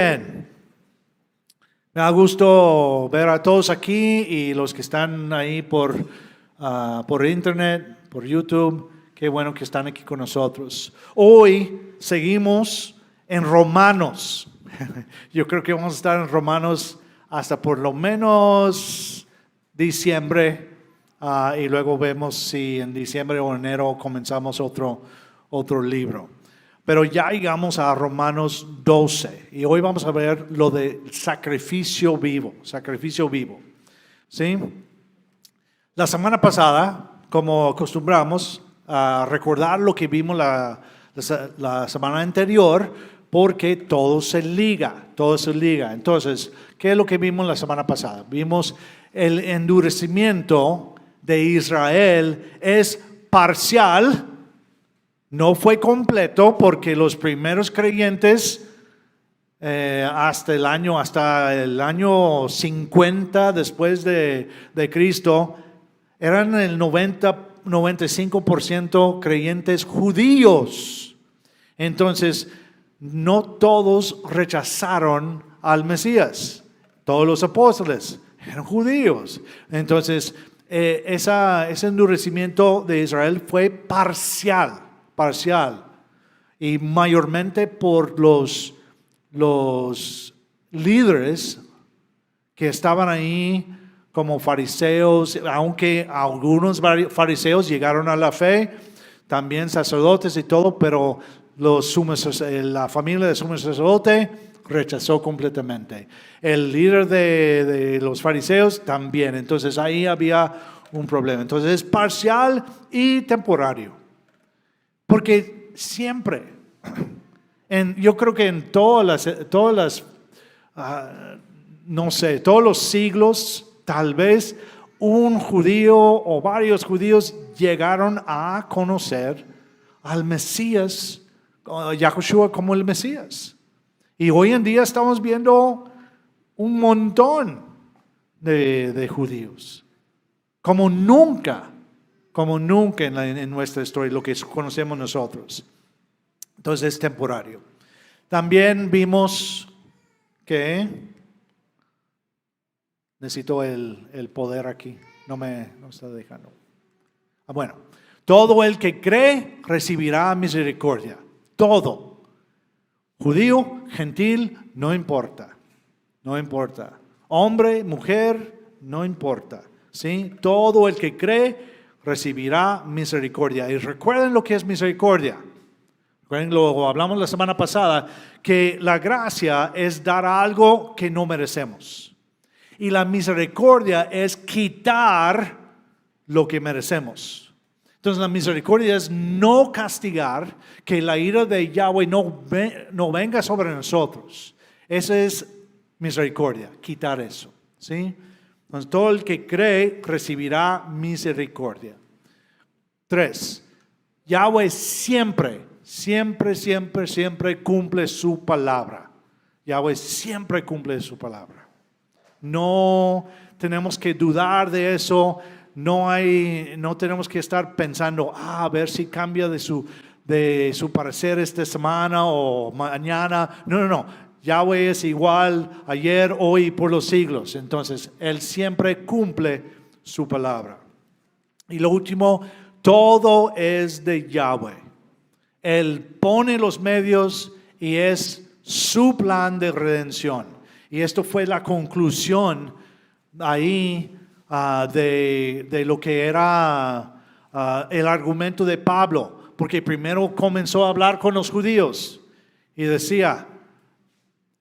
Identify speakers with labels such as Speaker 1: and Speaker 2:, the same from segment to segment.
Speaker 1: Bien. Me da gusto ver a todos aquí y los que están ahí por internet, por YouTube. Qué bueno que están aquí con nosotros. Hoy seguimos en Romanos. Yo creo que vamos a estar en Romanos hasta por lo menos diciembre. Y luego vemos si en diciembre o enero comenzamos otro libro. Pero ya llegamos a Romanos 12 y hoy vamos a ver lo de sacrificio vivo, ¿sí? La semana pasada, como acostumbramos a recordar lo que vimos la semana anterior, porque todo se liga. Entonces, ¿qué es lo que vimos la semana pasada? Vimos el endurecimiento de Israel es parcial. No fue completo porque los primeros creyentes hasta el año 50 después de Cristo eran el 95% creyentes judíos. Entonces, no todos rechazaron al Mesías. Todos los apóstoles eran judíos. Entonces, ese endurecimiento de Israel fue parcial y mayormente por los líderes que estaban ahí como fariseos, aunque algunos fariseos llegaron a la fe, también sacerdotes y todo, pero la familia de sumo sacerdote rechazó completamente. El líder de los fariseos también, entonces ahí había un problema. Entonces es parcial y temporario. Porque siempre, yo creo que en todos los siglos, tal vez un judío o varios judíos llegaron a conocer al Mesías, Yahushua como el Mesías. Y hoy en día estamos viendo un montón de judíos, como nunca en nuestra historia, lo que conocemos nosotros. Entonces es temporario. También vimos que necesito el poder aquí. No está dejando. Bueno, todo el que cree recibirá misericordia. Todo. Judío, gentil, no importa. Hombre, mujer, no importa. ¿Sí? Todo el que cree recibirá misericordia. Y recuerden lo que es misericordia. Recuerden, lo hablamos la semana pasada, que la gracia es dar algo que no merecemos. Y la misericordia es quitar lo que merecemos. Entonces la misericordia es no castigar, que la ira de Yahweh no venga sobre nosotros. Esa es misericordia, quitar eso. ¿Sí? Entonces, todo el que cree recibirá misericordia. 3. Yahweh siempre cumple su palabra. Yahweh siempre cumple su palabra. No tenemos que dudar de eso. No tenemos que estar pensando, a ver si cambia de su parecer esta semana o mañana. No. Yahweh es igual ayer, hoy y por los siglos. Entonces, Él siempre cumple su palabra. Y lo último, todo es de Yahweh. Él pone los medios y es su plan de redención. Y esto fue la conclusión ahí de lo que era el argumento de Pablo. Porque primero comenzó a hablar con los judíos y decía,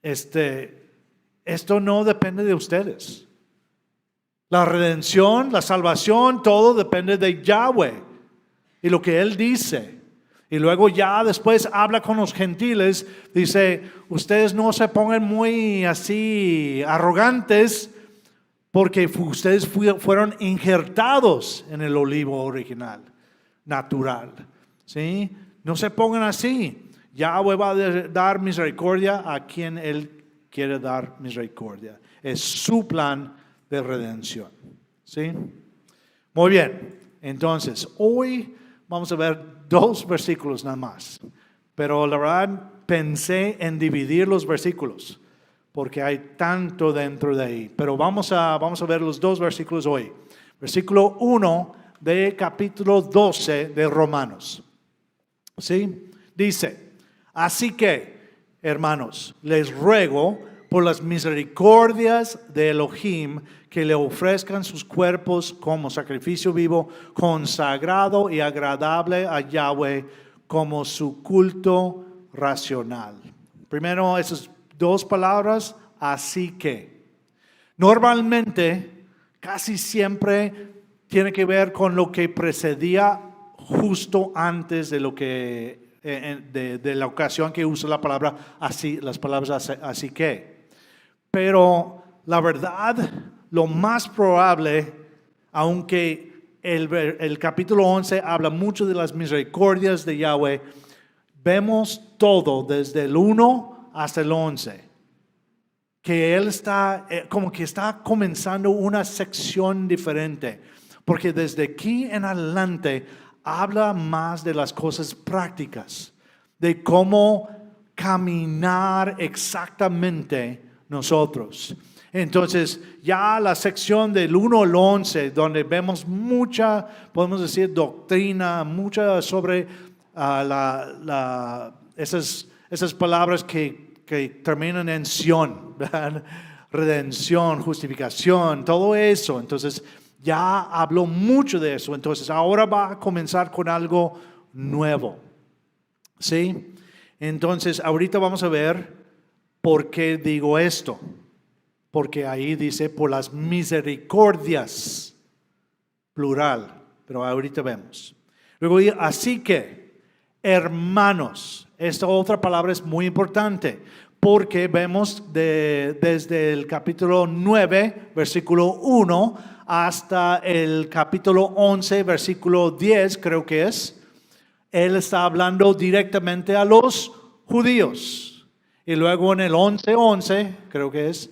Speaker 1: esto no depende de ustedes. La redención, la salvación, todo depende de Yahweh y lo que Él dice. Y luego ya después habla con los gentiles, dice, ustedes no se pongan muy así arrogantes porque ustedes fueron injertados en el olivo original, natural. ¿Sí? No se pongan así. Yahweh va a dar misericordia a quien Él quiere dar misericordia. Es su plan de redención. ¿Sí? Muy bien. Entonces, hoy vamos a ver 2 versículos nada más. Pero la verdad pensé en dividir los versículos. porque hay tanto dentro de ahí. Pero vamos a ver los dos versículos hoy. Versículo 1 de capítulo 12 de Romanos. ¿Sí? Dice, así que, hermanos, les ruego por las misericordias de Elohim que le ofrezcan sus cuerpos como sacrificio vivo, consagrado y agradable a Yahweh, como su culto racional. Primero, esas dos palabras, así que. Normalmente, casi siempre tiene que ver con lo que precedía justo antes de lo que de la ocasión que usa la palabra así, las palabras así que. Pero la verdad, lo más probable, aunque el capítulo 11 habla mucho de las misericordias de Yahweh, vemos todo desde el 1 hasta el 11, que Él está como que está comenzando una sección diferente, porque desde aquí en adelante habla más de las cosas prácticas, de cómo caminar exactamente nosotros. Entonces, ya la sección del 1 al 11, donde vemos mucha, podemos decir, doctrina, mucha sobre esas palabras que terminan en sion, ¿verdad? Redención, justificación, todo eso. Entonces, ya habló mucho de eso. Entonces, ahora va a comenzar con algo nuevo. ¿Sí? Entonces, ahorita vamos a ver por qué digo esto. Porque ahí dice por las misericordias, plural, pero ahorita vemos. Luego, así que, hermanos, esta otra palabra es muy importante, porque vemos desde el capítulo 9, versículo 1, hasta el capítulo 11, versículo 10, creo que es, él está hablando directamente a los judíos. Y luego en el 11, creo que es,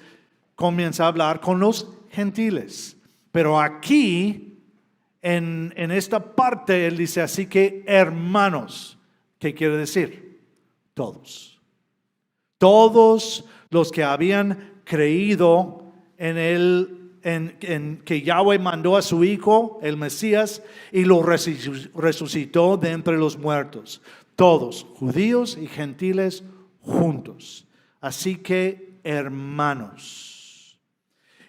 Speaker 1: comienza a hablar con los gentiles. Pero aquí, en esta parte, él dice, así que hermanos, ¿qué quiere decir? Todos. Todos los que habían creído en él, en que Yahweh mandó a su Hijo, el Mesías, y lo resucitó de entre los muertos. Todos, judíos y gentiles juntos. Así que hermanos.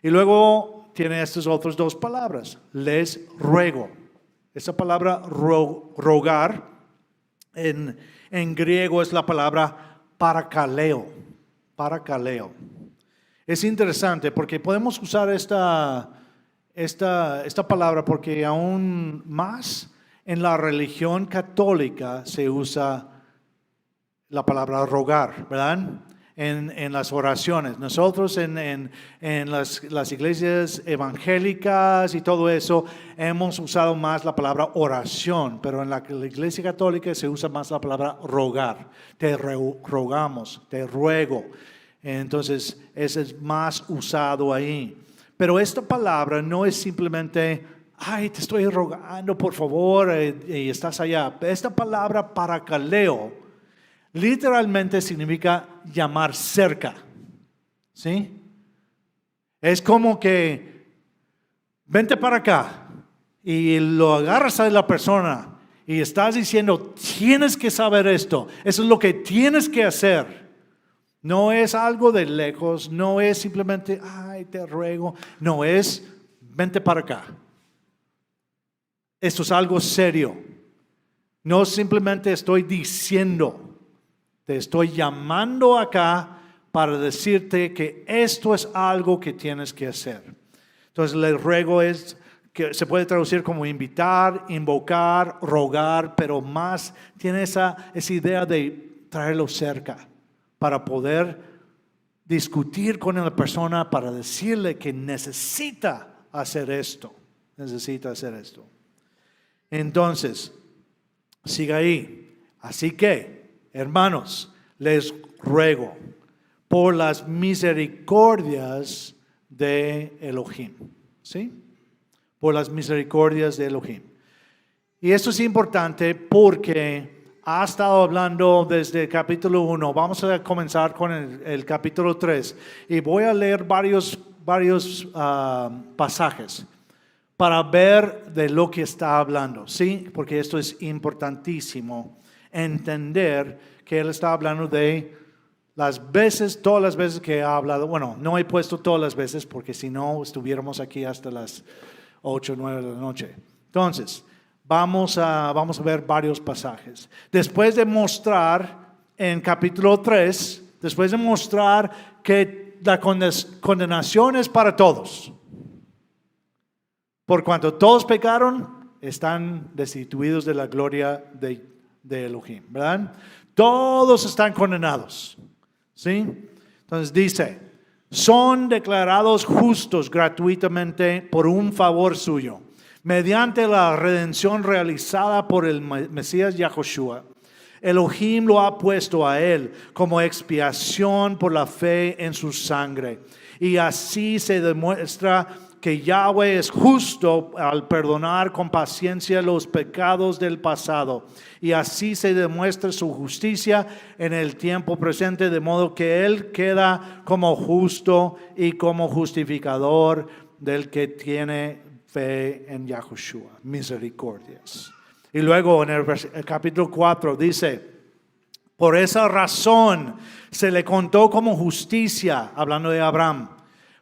Speaker 1: Y luego tiene estas otras dos palabras. Les ruego. Esa palabra rogar en griego es la palabra parakaleo. Parakaleo. Es interesante porque podemos usar esta palabra porque aún más en la religión católica se usa la palabra rogar, ¿verdad? En las oraciones. Nosotros en las iglesias evangélicas y todo eso hemos usado más la palabra oración, pero en la iglesia católica se usa más la palabra rogar. Te rogamos, te ruego. Entonces, ese es más usado ahí. Pero esta palabra no es simplemente, ay, te estoy rogando, por favor, y estás allá. Esta palabra parakaleo literalmente significa llamar cerca. ¿Sí? Es como que, vente para acá, y lo agarras a la persona, y estás diciendo, tienes que saber esto. Eso es lo que tienes que hacer. No es algo de lejos, no es simplemente, ay, te ruego. No, es, vente para acá. Esto es algo serio. No simplemente estoy diciendo, te estoy llamando acá para decirte que esto es algo que tienes que hacer. Entonces, el ruego es que se puede traducir como invitar, invocar, rogar, pero más tiene esa idea de traerlo cerca. Para poder discutir con la persona, para decirle que necesita hacer esto. Necesita hacer esto. Entonces, siga ahí. Así que, hermanos, les ruego por las misericordias de Elohim. ¿Sí? Por las misericordias de Elohim. Y esto es importante porque ha estado hablando desde el capítulo 1. Vamos a comenzar con el capítulo 3 y voy a leer varios pasajes para ver de lo que está hablando, ¿sí? Porque esto es importantísimo, entender que él está hablando de todas las veces que ha hablado. Bueno, no he puesto todas las veces porque si no estuviéramos aquí hasta las 8 o 9 de la noche. Entonces, vamos a ver varios pasajes. Después de mostrar en capítulo 3, después de mostrar que la condenación es para todos. Por cuanto todos pecaron, están destituidos de la gloria de Elohim, ¿verdad? Todos están condenados, ¿sí? Entonces dice, son declarados justos gratuitamente por un favor suyo, mediante la redención realizada por el Mesías Yahushua. Elohim lo ha puesto a él como expiación por la fe en su sangre. Y así se demuestra que Yahweh es justo al perdonar con paciencia los pecados del pasado. Y así se demuestra su justicia en el tiempo presente, de modo que Él queda como justo y como justificador del que tiene fe en Yahushua. Misericordias. Y luego en el capítulo 4 dice, por esa razón se le contó como justicia, hablando de Abraham.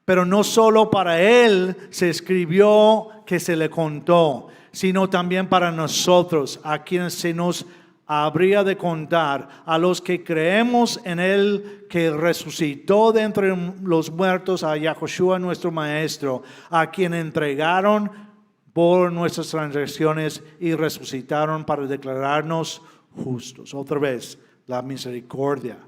Speaker 1: Pero no solo para él se escribió que se le contó, sino también para nosotros, a quienes se nos habría de contar, a los que creemos en él que resucitó de entre los muertos a Yahushua nuestro Maestro, a quien entregaron por nuestras transgresiones y resucitaron para declararnos justos. Otra vez, la misericordia.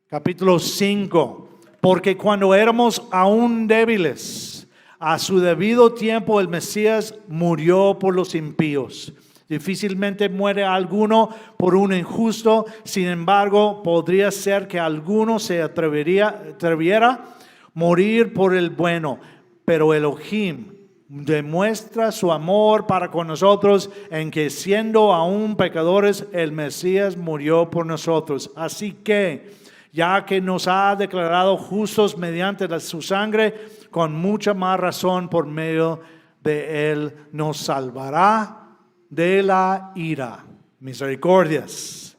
Speaker 1: Capítulo 5. Porque cuando éramos aún débiles, a su debido tiempo el Mesías murió por los impíos. Difícilmente muere alguno por un injusto, sin embargo, podría ser que alguno se atreviera a morir por el bueno. Pero Elohim demuestra su amor para con nosotros en que siendo aún pecadores, el Mesías murió por nosotros. Así que, ya que nos ha declarado justos mediante su sangre, con mucha más razón por medio de él nos salvará de la ira. Misericordias.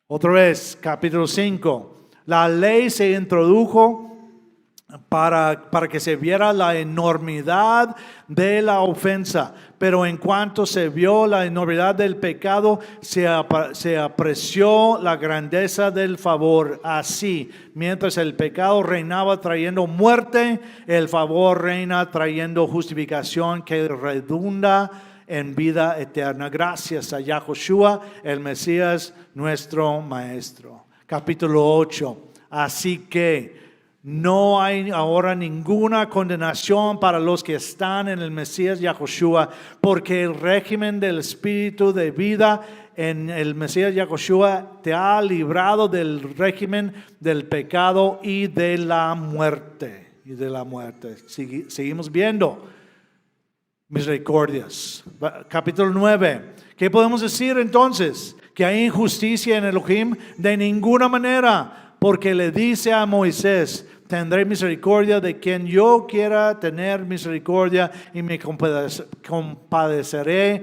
Speaker 1: Otra vez, capítulo 5. La ley se introdujo para que se viera la enormidad de la ofensa, pero en cuanto se vio la enormidad del pecado, se apreció la grandeza del favor. Así, mientras el pecado reinaba trayendo muerte, el favor reina trayendo justificación que redunda en vida eterna, gracias a Yahushua, el Mesías, nuestro Maestro. Capítulo 8. Así que no hay ahora ninguna condenación para los que están en el Mesías Yahushua, porque el régimen del Espíritu de vida en el Mesías Yahushua te ha librado del régimen del pecado y de la muerte. Seguimos viendo misericordias. Capítulo 9. ¿Qué podemos decir entonces? ¿Que hay injusticia en Elohim? De ninguna manera, porque le dice a Moisés, tendré misericordia de quien yo quiera tener misericordia y me compadeceré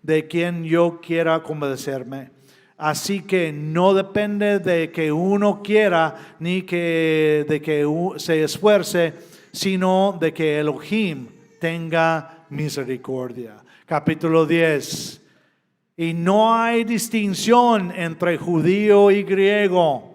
Speaker 1: de quien yo quiera compadecerme. Así que no depende de que uno quiera ni de que se esfuerce, sino de que Elohim tenga misericordia. Capítulo 10. Y no hay distinción entre judío y griego,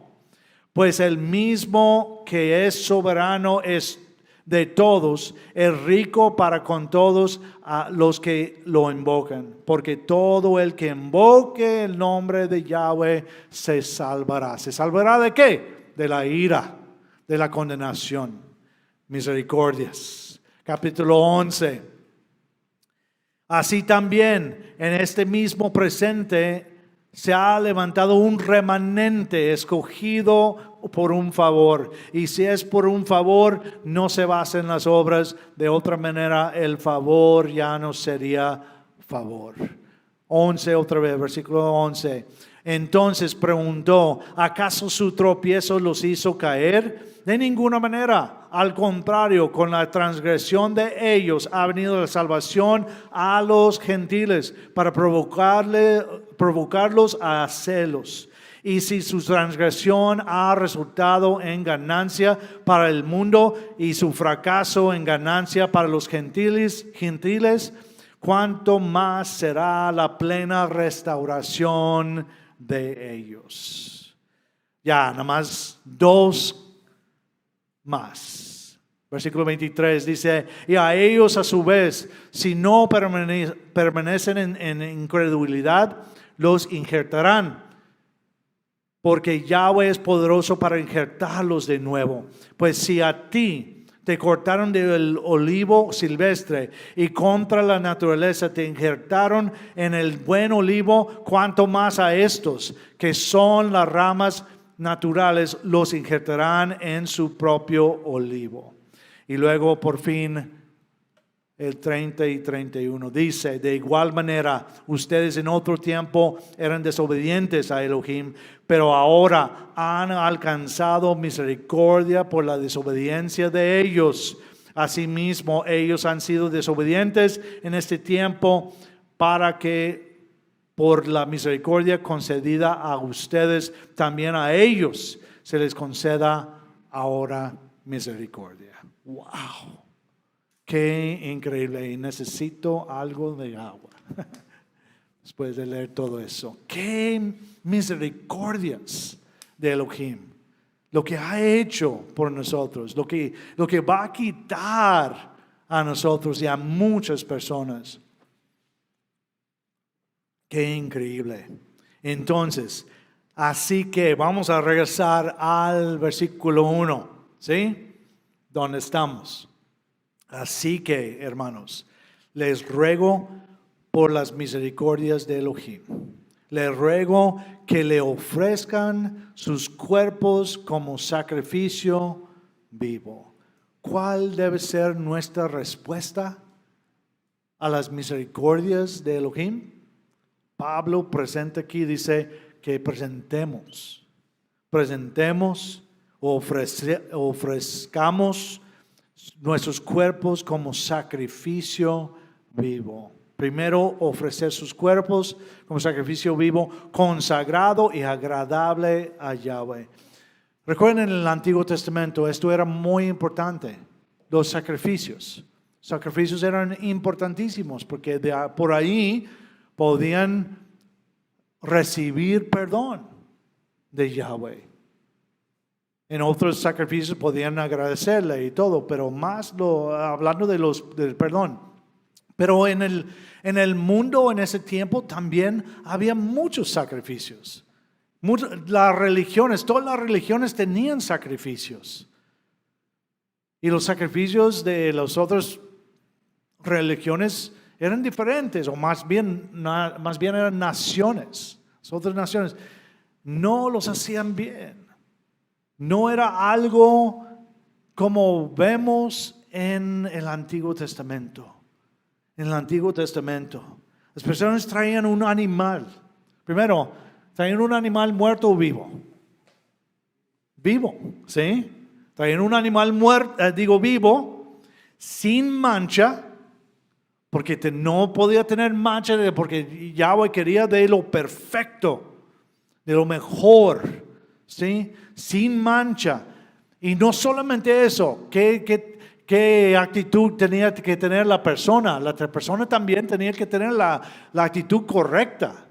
Speaker 1: pues el mismo que es soberano es de todos, es rico para con todos a los que lo invocan. Porque todo el que invoque el nombre de Yahweh se salvará. ¿Se salvará de qué? De la ira, de la condenación. Misericordias. Capítulo 11. Así también en este mismo presente se ha levantado un remanente escogido por un favor. Y si es por un favor, no se basa en las obras. De otra manera, el favor ya no sería favor. 11 otra vez, versículo 11. Entonces preguntó, ¿acaso su tropiezo los hizo caer? De ninguna manera. Al contrario, con la transgresión de ellos ha venido la salvación a los gentiles para provocarlos a celos. Y si su transgresión ha resultado en ganancia para el mundo y su fracaso en ganancia para los gentiles, ¿cuánto más será la plena restauración de ellos? Ya, nada más dos más. Versículo 23 dice, y a ellos a su vez, si no permanecen en incredulidad, los injertarán. Porque Yahweh es poderoso para injertarlos de nuevo. Pues si a ti te cortaron del olivo silvestre y contra la naturaleza te injertaron en el buen olivo, cuanto más a estos, que son las ramas naturales, los injertarán en su propio olivo. Y luego por fin el 30 y 31 dice, de igual manera, ustedes en otro tiempo eran desobedientes a Elohim, pero ahora han alcanzado misericordia por la desobediencia de ellos. Asimismo, ellos han sido desobedientes en este tiempo para que por la misericordia concedida a ustedes, también a ellos se les conceda ahora misericordia. ¡Wow! Qué increíble, y necesito algo de agua después de leer todo eso. Qué misericordias de Elohim, lo que ha hecho por nosotros, lo que va a quitar a nosotros y a muchas personas. Qué increíble. Entonces, así que vamos a regresar al versículo 1, ¿sí? ¿Dónde estamos? Así que, hermanos, les ruego por las misericordias de Elohim. Les ruego que le ofrezcan sus cuerpos como sacrificio vivo. ¿Cuál debe ser nuestra respuesta a las misericordias de Elohim? Pablo presenta aquí, dice que ofrezcamos nuestros cuerpos como sacrificio vivo. Primero, ofrecer sus cuerpos como sacrificio vivo, consagrado y agradable a Yahweh. Recuerden, en el Antiguo Testamento esto era muy importante. Los sacrificios eran importantísimos porque por ahí podían recibir perdón de Yahweh. En otros sacrificios podían agradecerle y todo, pero más hablando del perdón. Pero en el mundo en ese tiempo también había muchos sacrificios. Todas las religiones tenían sacrificios. Y los sacrificios de las otras religiones eran diferentes, o más bien eran naciones. Las otras naciones no los hacían bien. No era algo como vemos en el Antiguo Testamento. En el Antiguo Testamento, las personas traían un animal. Primero, traían un animal muerto o vivo. Vivo, ¿sí? Traían un animal vivo, sin mancha, porque no podía tener mancha, porque Yahweh quería de lo perfecto, de lo mejor, ¿sí? Sin mancha. Y no solamente eso, ¿qué actitud tenía que tener la persona? La persona también tenía que tener la actitud correcta.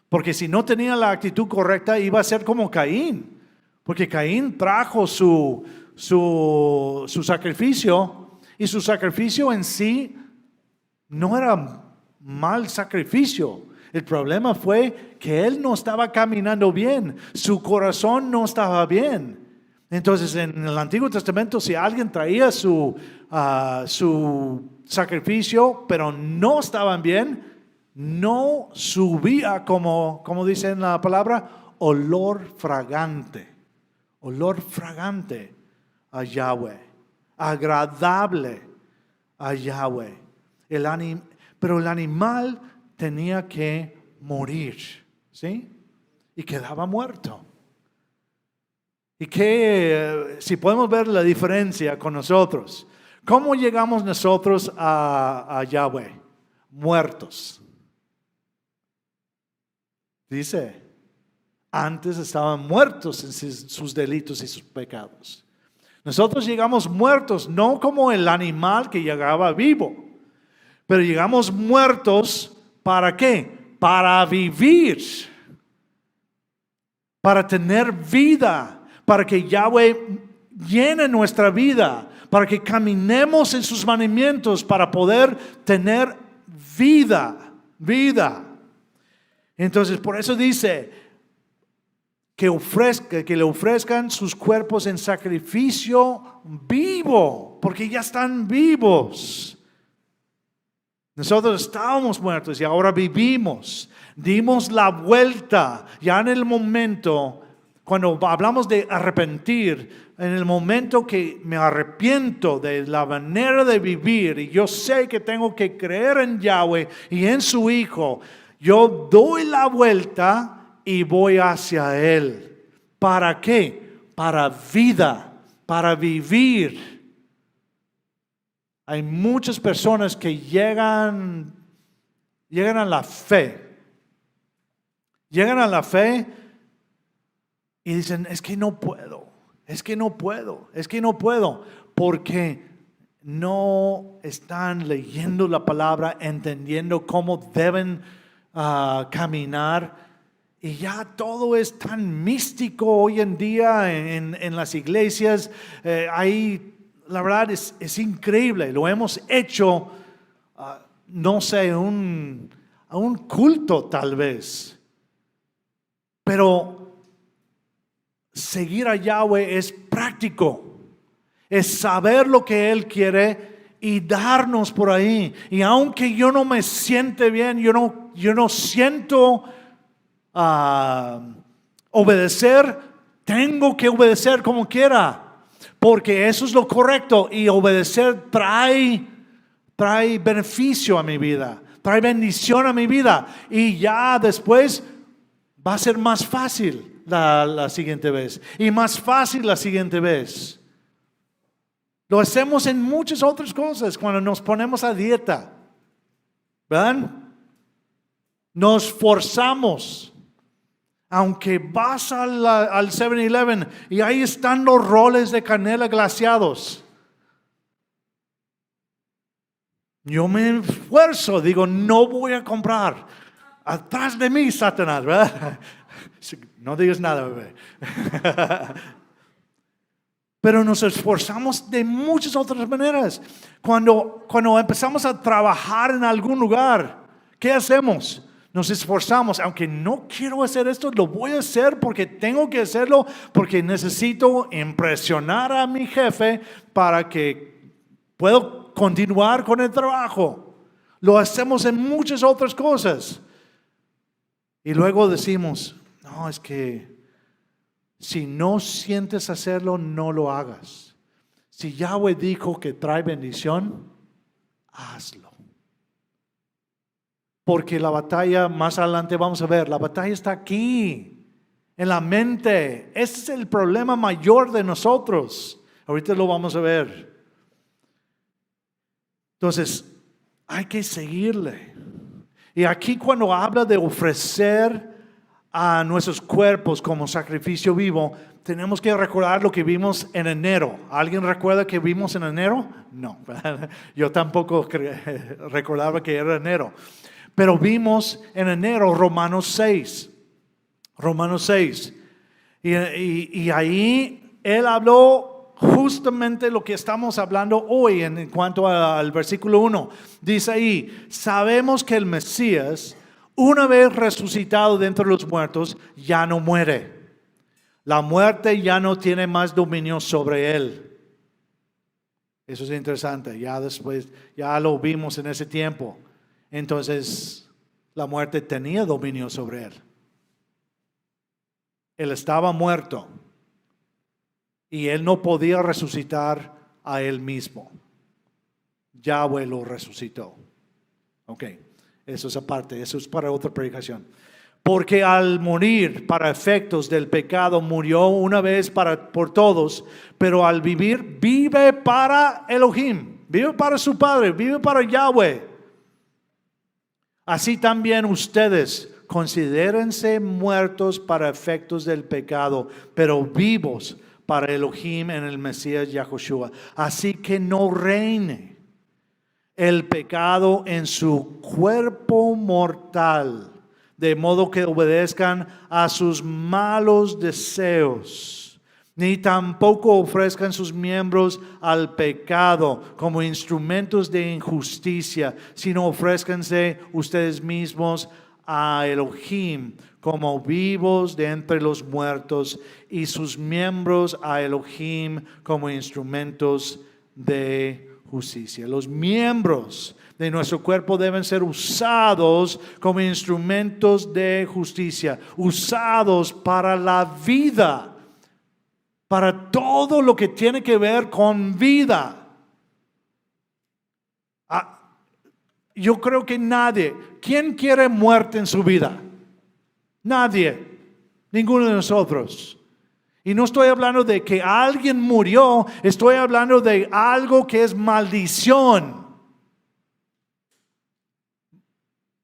Speaker 1: Porque si no tenía la actitud correcta, iba a ser como Caín. Porque Caín trajo su sacrificio, y su sacrificio en sí no era mal sacrificio. El problema fue que él no estaba caminando bien. Su corazón no estaba bien. Entonces, en el Antiguo Testamento, si alguien traía su sacrificio, pero no estaban bien, no subía como dice en la palabra, olor fragante a Yahweh, agradable a Yahweh. Pero el animal tenía que morir, ¿sí? Y quedaba muerto. Y que si podemos ver la diferencia con nosotros, ¿cómo llegamos nosotros a Yahweh? Muertos. Dice, antes estaban muertos en sus delitos y sus pecados. Nosotros llegamos muertos, no como el animal que llegaba vivo, pero llegamos muertos, ¿para qué? Para vivir, para tener vida, para que Yahweh llene nuestra vida, para que caminemos en sus mandamientos, para poder tener vida. Entonces, por eso dice que le ofrezcan sus cuerpos en sacrificio vivo, porque ya están vivos. Nosotros estábamos muertos y ahora vivimos. Dimos la vuelta ya en el momento, cuando hablamos de arrepentir, en el momento que me arrepiento de la manera de vivir y yo sé que tengo que creer en Yahweh y en su Hijo, yo doy la vuelta y voy hacia Él. ¿Para qué? Para vida, para vivir. Hay muchas personas que llegan a la fe. Llegan a la fe y dicen, es que no puedo, porque no están leyendo la palabra, entendiendo cómo deben caminar. Y ya todo es tan místico hoy en día en las iglesias. La verdad es increíble. Lo hemos hecho, no sé, a un culto tal vez. Pero seguir a Yahweh es práctico. Es saber lo que Él quiere y darnos por ahí. Y aunque yo no me siente bien, yo no siento obedecer, tengo que obedecer como quiera, porque eso es lo correcto, y obedecer trae beneficio a mi vida, trae bendición a mi vida, y ya después va a ser más fácil la siguiente vez, y más fácil la siguiente vez. Lo hacemos en muchas otras cosas cuando nos ponemos a dieta, ¿verdad? Nos forzamos. Aunque vas al 7-Eleven y ahí están los roles de canela glaseados, yo me esfuerzo, digo, no voy a comprar. Atrás de mí, Satanás, ¿verdad? No digas nada, bebé. Pero nos esforzamos de muchas otras maneras. Cuando empezamos a trabajar en algún lugar, ¿qué hacemos? Nos esforzamos, aunque no quiero hacer esto, lo voy a hacer porque tengo que hacerlo, porque necesito impresionar a mi jefe para que pueda continuar con el trabajo. Lo hacemos en muchas otras cosas. Y luego decimos, no, es que si no sientes hacerlo, no lo hagas. Si Yahweh dijo que trae bendición, hazlo. Porque la batalla, más adelante vamos a ver, la batalla está aquí, en la mente. Ese es el problema mayor de nosotros. Ahorita lo vamos a ver. Entonces, hay que seguirle. Y aquí cuando habla de ofrecer a nuestros cuerpos como sacrificio vivo, tenemos que recordar lo que vimos en enero. ¿Alguien recuerda que vimos en enero? No, yo tampoco recordaba que era enero. Pero vimos en enero Romanos 6. Y ahí él habló justamente lo que estamos hablando hoy en cuanto al versículo 1. Dice ahí, sabemos que el Mesías, una vez resucitado de entre los muertos, ya no muere. La muerte ya no tiene más dominio sobre él. Eso es interesante. Ya después, ya lo vimos en ese tiempo. Entonces, la muerte tenía dominio sobre él. Él estaba muerto y él no podía resucitar a él mismo. Yahweh lo resucitó. Ok, Eso es aparte, eso es para otra predicación. Porque al morir para efectos del pecado, murió una vez por todos, pero al vivir, vive para Elohim, vive para su Padre, vive para Yahweh. Así también ustedes considérense muertos para efectos del pecado, pero vivos para Elohim en el Mesías Yahushua. Así que no reine el pecado en su cuerpo mortal, de modo que obedezcan a sus malos deseos, ni tampoco ofrezcan sus miembros al pecado como instrumentos de injusticia, sino ofrézcanse ustedes mismos a Elohim como vivos de entre los muertos y sus miembros a Elohim como instrumentos de justicia. Los miembros de nuestro cuerpo deben ser usados como instrumentos de justicia, usados para la vida, para todo lo que tiene que ver con vida. Yo creo que nadie, ¿quién quiere muerte en su vida? Nadie, ninguno de nosotros. Y no estoy hablando de que alguien murió, estoy hablando de algo que es maldición.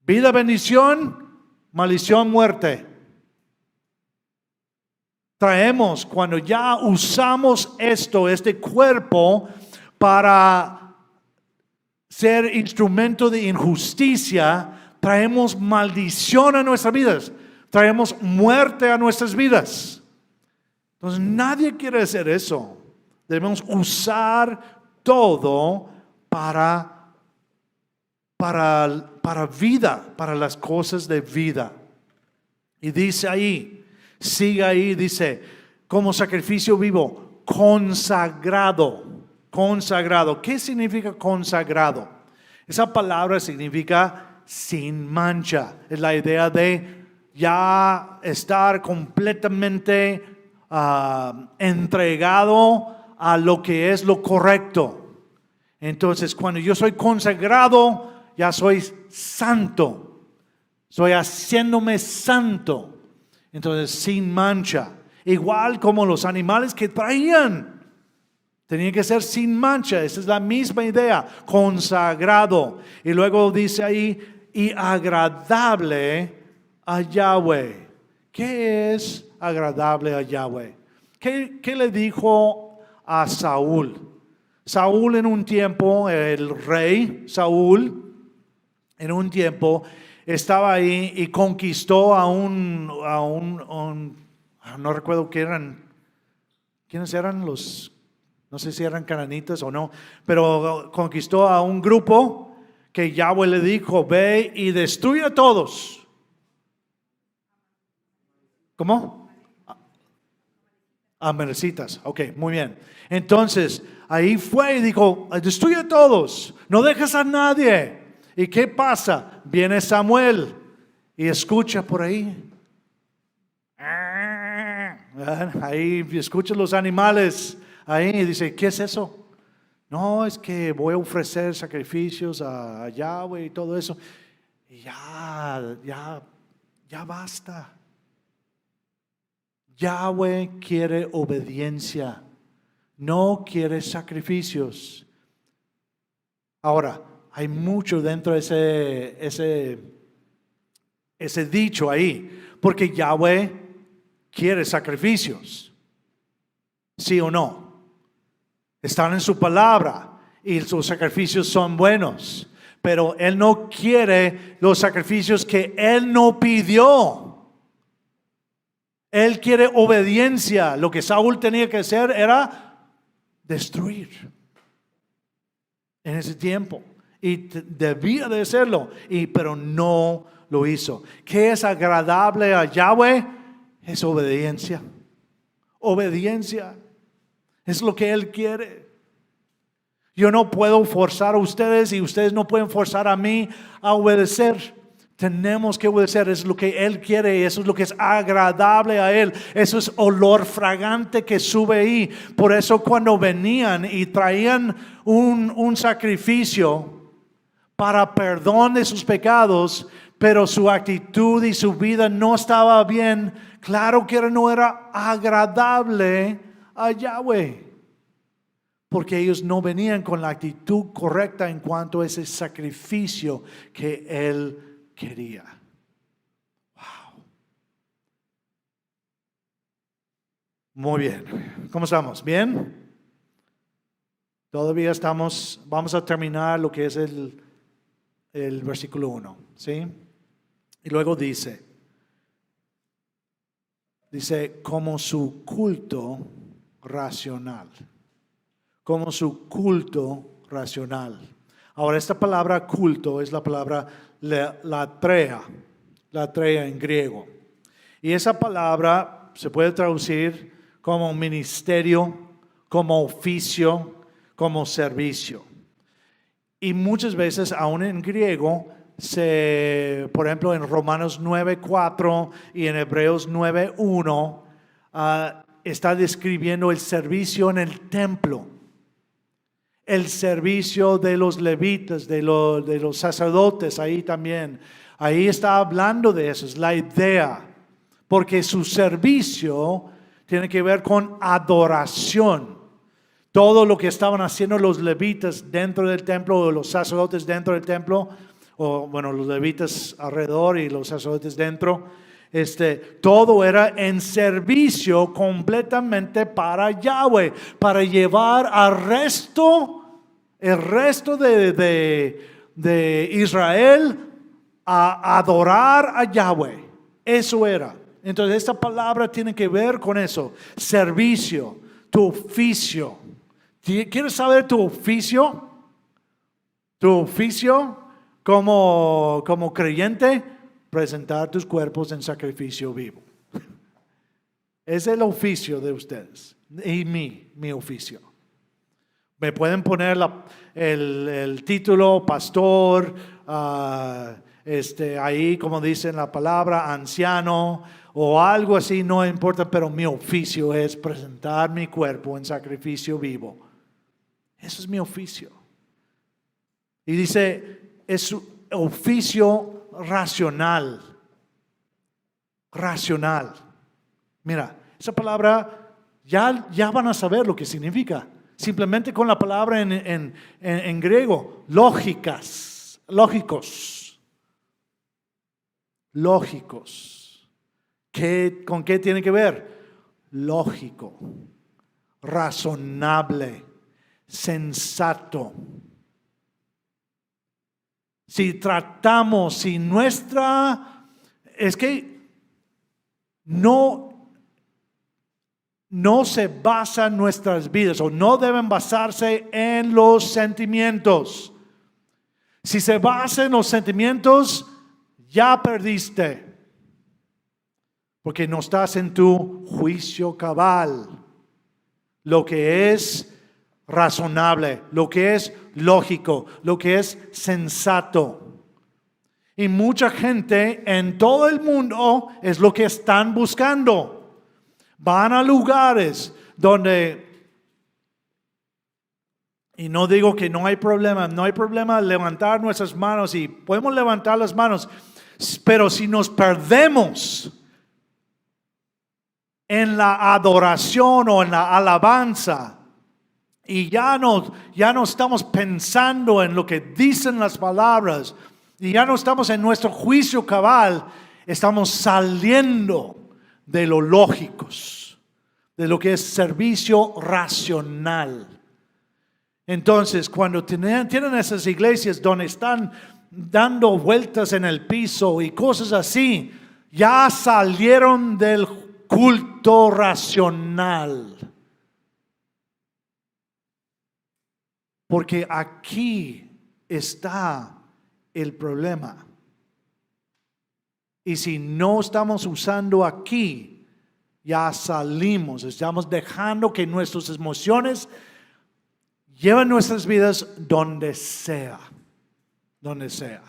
Speaker 1: Vida, bendición, maldición, muerte. Traemos, cuando ya usamos este cuerpo para ser instrumento de injusticia, traemos maldición a nuestras vidas, traemos muerte a nuestras vidas. Entonces nadie quiere hacer eso. Debemos usar todo para vida, para las cosas de vida. Y dice ahí, sigue ahí, dice, como sacrificio vivo, consagrado. Consagrado. ¿Qué significa consagrado? Esa palabra significa sin mancha. Es la idea de ya estar completamente entregado a lo que es lo correcto. Entonces, cuando yo soy consagrado, ya soy santo. Soy haciéndome santo. Entonces, sin mancha. Igual como los animales que traían. Tenía que ser sin mancha. Esa es la misma idea. Consagrado. Y luego dice ahí, y agradable a Yahweh. ¿Qué es agradable a Yahweh? ¿Qué le dijo a Saúl? Saúl en un tiempo, el rey Saúl, en un tiempo estaba ahí y conquistó a un no recuerdo quiénes eran los, no sé si eran cananitas o no, pero conquistó a un grupo que Yahweh le dijo, ve y destruye a todos. ¿Cómo? Amalecitas. Ok, muy bien. Entonces, ahí fue y dijo, destruye a todos, no dejes a nadie. ¿Y qué pasa? Viene Samuel y escucha por ahí. Ahí escucha los animales. Ahí dice, ¿qué es eso? No, es que voy a ofrecer sacrificios a Yahweh y todo eso. Y ya basta. Yahweh quiere obediencia, no quiere sacrificios. Ahora, hay mucho dentro de ese dicho ahí, porque Yahweh quiere sacrificios. ¿Sí o no? Están en su palabra y sus sacrificios son buenos, pero Él no quiere los sacrificios que Él no pidió. Él quiere obediencia. Lo que Saúl tenía que hacer era destruir en ese tiempo. Y debía de hacerlo, pero no lo hizo. ¿Qué es agradable a Yahweh? Es obediencia. Obediencia. Es lo que Él quiere. Yo no puedo forzar a ustedes y ustedes no pueden forzar a mí a obedecer. Tenemos que obedecer, es lo que Él quiere, eso es lo que es agradable a Él, eso es olor fragante que sube ahí. Por eso cuando venían y traían un sacrificio para perdón de sus pecados, pero su actitud y su vida no estaba bien. Claro que no era agradable a Yahweh, porque ellos no venían con la actitud correcta en cuanto a ese sacrificio que Él quería. Wow. Muy bien. ¿Cómo estamos? ¿Bien? Todavía vamos a terminar lo que es el versículo 1, ¿sí? Y luego dice, como su culto racional. Como su culto racional. Ahora, esta palabra culto es la palabra latrea en griego. Y esa palabra se puede traducir como ministerio, como oficio, como servicio. Y muchas veces, aún en griego, por ejemplo, en Romanos 9:4 y en Hebreos 9:1, está describiendo el servicio en el templo. El servicio de los levitas, de los sacerdotes, ahí también. Ahí está hablando de eso, es la idea. Porque su servicio tiene que ver con adoración. Todo lo que estaban haciendo los levitas dentro del templo, o los sacerdotes dentro del templo, o bueno, los levitas alrededor y los sacerdotes dentro, todo era en servicio completamente para Yahweh, para llevar el resto de Israel a adorar a Yahweh. Eso era. Entonces esta palabra tiene que ver con eso, servicio, tu oficio. ¿Quieres saber tu oficio? Tu oficio como creyente, presentar tus cuerpos en sacrificio vivo. Es el oficio de ustedes y mi oficio. Me pueden poner el título pastor, ahí como dice en la palabra, anciano o algo así, no importa, pero mi oficio es presentar mi cuerpo en sacrificio vivo. Eso es mi oficio. Y dice, es oficio racional. Racional. Mira, esa palabra ya van a saber lo que significa. Simplemente con la palabra en griego, lógicos. ¿Con qué tiene que ver? Lógico, razonable, sensato. Es que no se basan nuestras vidas o no deben basarse en los sentimientos. Si se basa en los sentimientos, ya perdiste. Porque no estás en tu juicio cabal. Lo que es razonable, lo que es lógico, lo que es sensato. Y mucha gente en todo el mundo es lo que están buscando. Van a lugares donde, y no digo que no hay problema levantar nuestras manos y podemos levantar las manos, pero si nos perdemos en la adoración o en la alabanza, y ya no estamos pensando en lo que dicen las palabras, y ya no estamos en nuestro juicio cabal, estamos saliendo de lo lógicos, de lo que es servicio racional. Entonces, cuando tienen esas iglesias donde están dando vueltas en el piso y cosas así, ya salieron del culto racional. Porque aquí está el problema. Y si no estamos usando aquí, ya salimos. Estamos dejando que nuestras emociones lleven nuestras vidas donde sea. Donde sea.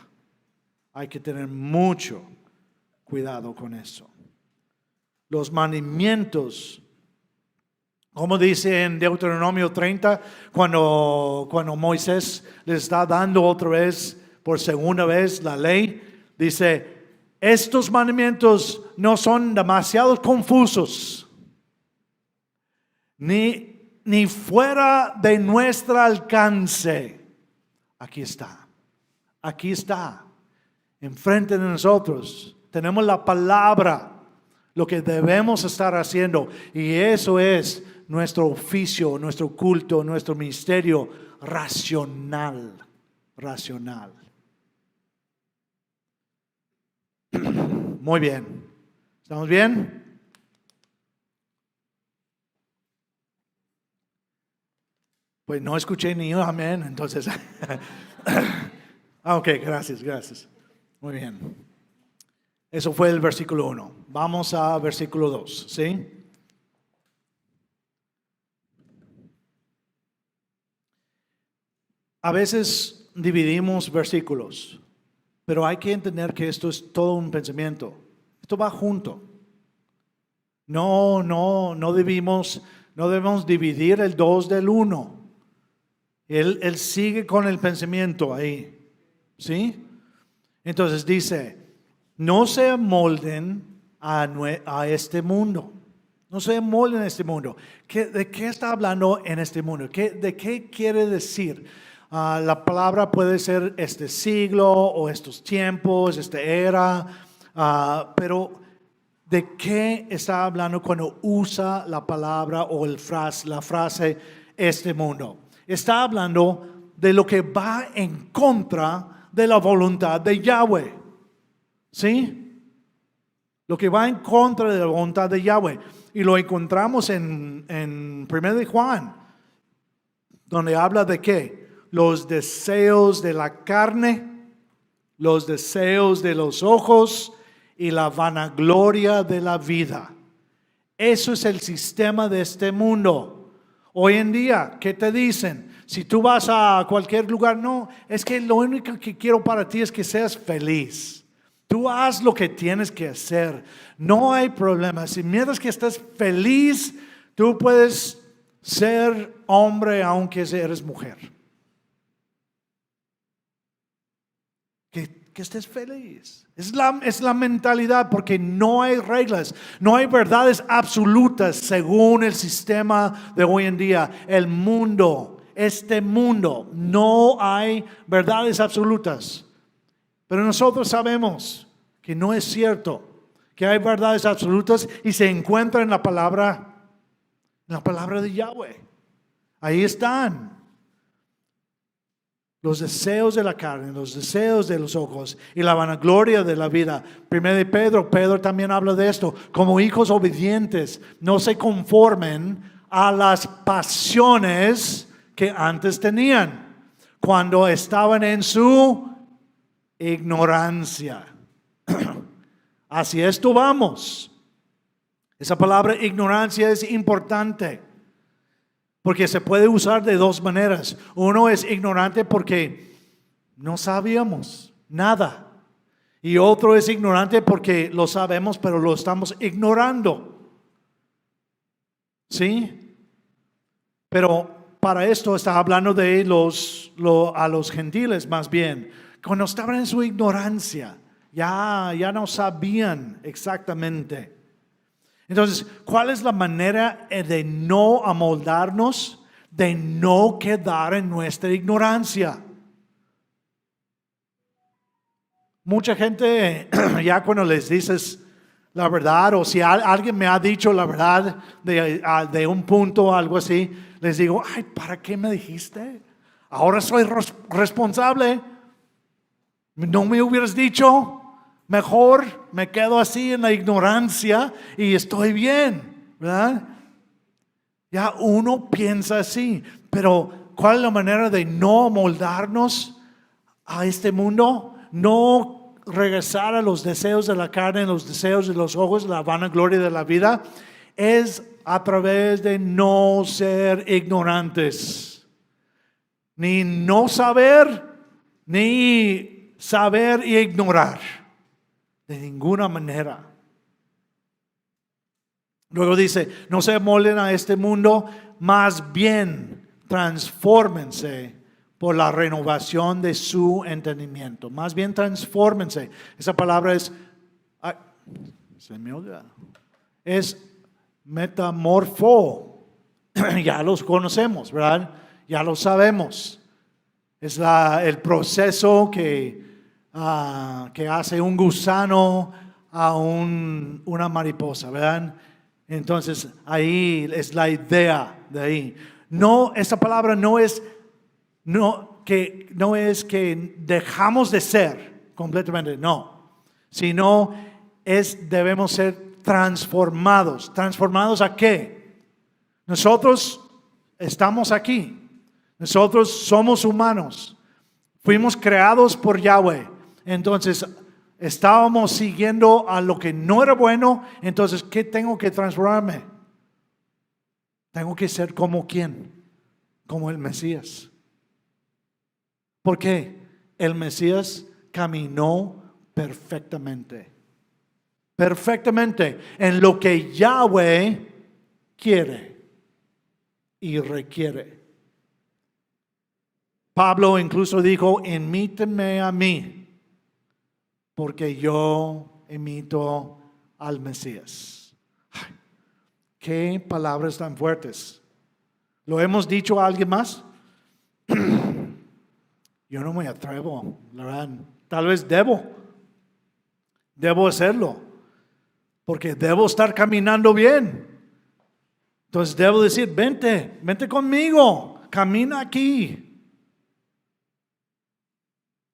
Speaker 1: Hay que tener mucho cuidado con eso. Los mandamientos, como dice en Deuteronomio 30, cuando Moisés les está dando otra vez por segunda vez la ley, dice, estos mandamientos no son demasiado confusos, ni fuera de nuestro alcance. Aquí está, enfrente de nosotros. Tenemos la palabra, lo que debemos estar haciendo, y eso es nuestro oficio, nuestro culto, nuestro ministerio racional. Muy bien. ¿Estamos bien? Pues no escuché ni un amén, entonces. Ok, gracias. Muy bien. Eso fue el versículo 1. Vamos a versículo 2, ¿sí? A veces dividimos versículos, pero hay que entender que esto es todo un pensamiento. Esto va junto. No debemos dividir el 2 del 1. Él sigue con el pensamiento ahí. ¿Sí? Entonces dice, no se amolden a este mundo. No se amolden a este mundo. ¿De qué está hablando en este mundo? ¿De qué quiere decir? La palabra puede ser este siglo o estos tiempos, esta era, pero ¿de qué está hablando cuando usa la palabra o la frase este mundo? Está hablando de lo que va en contra de la voluntad de Yahweh. ¿Sí? Lo que va en contra de la voluntad de Yahweh. Y lo encontramos en 1 de Juan, donde habla de qué? Los deseos de la carne, los deseos de los ojos y la vanagloria de la vida. Eso es el sistema de este mundo. Hoy en día, ¿qué te dicen? Si tú vas a cualquier lugar, no, es que lo único que quiero para ti es que seas feliz. Tú haz lo que tienes que hacer. No hay problema. Si mientras que estés feliz, tú puedes ser hombre aunque eres mujer. Que estés feliz. Es la mentalidad, porque no hay reglas, no hay verdades absolutas según el sistema de hoy en día. El mundo, este mundo, no hay verdades absolutas. Pero nosotros sabemos que no es cierto, que hay verdades absolutas y se encuentra en la palabra de Yahweh. Ahí están. Los deseos de la carne, los deseos de los ojos y la vanagloria de la vida. Primero de Pedro también habla de esto. Como hijos obedientes, no se conformen a las pasiones que antes tenían, cuando estaban en su ignorancia. Así esto vamos. Esa palabra ignorancia es importante, porque se puede usar de dos maneras. Uno es ignorante porque no sabíamos nada. Y otro es ignorante porque lo sabemos, pero lo estamos ignorando. ¿Sí? Pero para esto está hablando de a los gentiles más bien. Cuando estaban en su ignorancia, ya no sabían exactamente. Entonces, ¿cuál es la manera de no amoldarnos, de no quedar en nuestra ignorancia? Mucha gente, ya cuando les dices la verdad, o si alguien me ha dicho la verdad de un punto o algo así, les digo, ay, ¿para qué me dijiste? Ahora soy responsable. No me hubieras dicho. Mejor me quedo así en la ignorancia y estoy bien, ¿verdad? Ya uno piensa así, pero ¿cuál es la manera de no moldarnos a este mundo? No regresar a los deseos de la carne, los deseos de los ojos, la vanagloria de la vida. Es a través de no ser ignorantes, ni no saber, ni saber y ignorar. De ninguna manera. Luego dice, no se amolden a este mundo, más bien transfórmense por la renovación de su entendimiento. Más bien transfórmense. Esa palabra es, se me olvida, es metamorfo. Ya los conocemos, ¿verdad? Ya lo sabemos. Es el proceso que hace un gusano a una mariposa, ¿verdad? Entonces ahí es la idea de ahí. No, esa palabra no es que dejamos de ser completamente, no, sino debemos ser transformados. ¿Transformados a qué? Nosotros estamos aquí. Nosotros somos humanos. Fuimos creados por Yahweh. Entonces, estábamos siguiendo a lo que no era bueno. Entonces, ¿qué tengo que transformarme? Tengo que ser como ¿quién? Como el Mesías. ¿Por qué? El Mesías caminó perfectamente. Perfectamente en lo que Yahweh quiere y requiere. Pablo incluso dijo, imíteme a mí, porque yo imito al Mesías. Ay, qué palabras tan fuertes. ¿Lo hemos dicho a alguien más? Yo no me atrevo, la verdad. Tal vez debo hacerlo, porque debo estar caminando bien. Entonces debo decir, vente conmigo, camina aquí.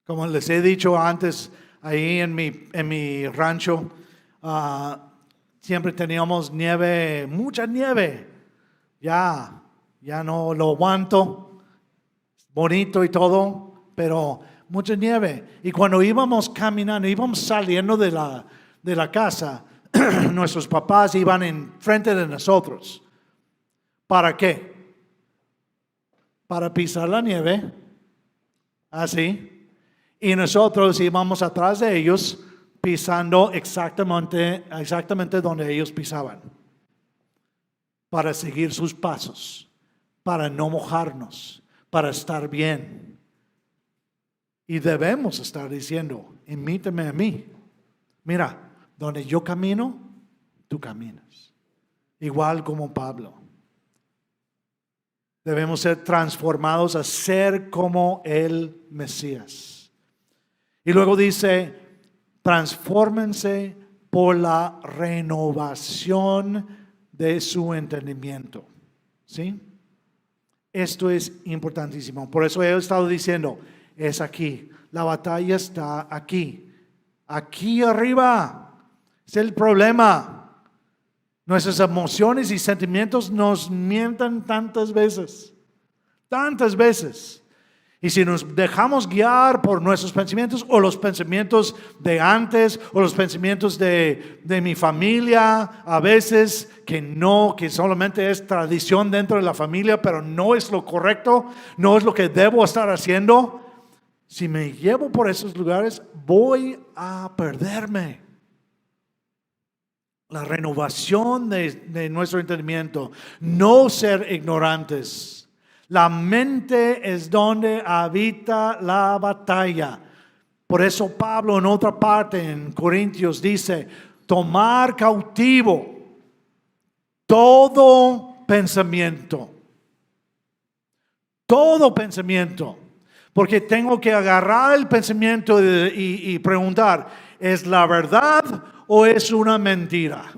Speaker 1: Como les he dicho antes, ahí en mi rancho, siempre teníamos nieve, mucha nieve. Ya no lo aguanto, bonito y todo, pero mucha nieve. Y cuando íbamos caminando, íbamos saliendo de la casa, nuestros papás iban enfrente de nosotros. ¿Para qué? Para pisar la nieve, así. Y nosotros íbamos atrás de ellos pisando exactamente donde ellos pisaban. Para seguir sus pasos, para no mojarnos, para estar bien. Y debemos estar diciendo, imítame a mí. Mira, donde yo camino, tú caminas. Igual como Pablo. Debemos ser transformados a ser como el Mesías. Y luego dice, transfórmense por la renovación de su entendimiento. ¿Sí? Esto es importantísimo. Por eso he estado diciendo, es aquí. La batalla está aquí. Aquí arriba. Es el problema. Nuestras emociones y sentimientos nos mientan tantas veces. Tantas veces. Y si nos dejamos guiar por nuestros pensamientos o los pensamientos de antes o los pensamientos de mi familia, a veces que solamente es tradición dentro de la familia, pero no es lo correcto, no es lo que debo estar haciendo. Si me llevo por esos lugares, voy a perderme. La renovación de nuestro entendimiento, no ser ignorantes. La mente es donde habita la batalla. Por eso Pablo en otra parte en Corintios dice, tomar cautivo todo pensamiento. Todo pensamiento. Porque tengo que agarrar el pensamiento y preguntar, ¿es la verdad o es una mentira?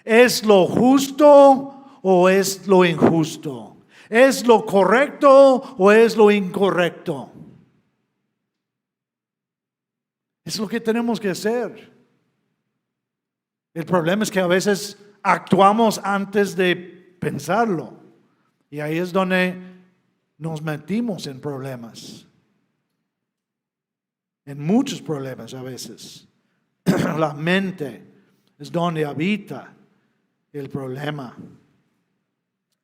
Speaker 1: ¿Es lo justo o es lo injusto? ¿Es lo correcto o es lo incorrecto? Es lo que tenemos que hacer. El problema es que a veces actuamos antes de pensarlo. Y ahí es donde nos metimos en problemas. En muchos problemas a veces. La mente es donde habita el problema.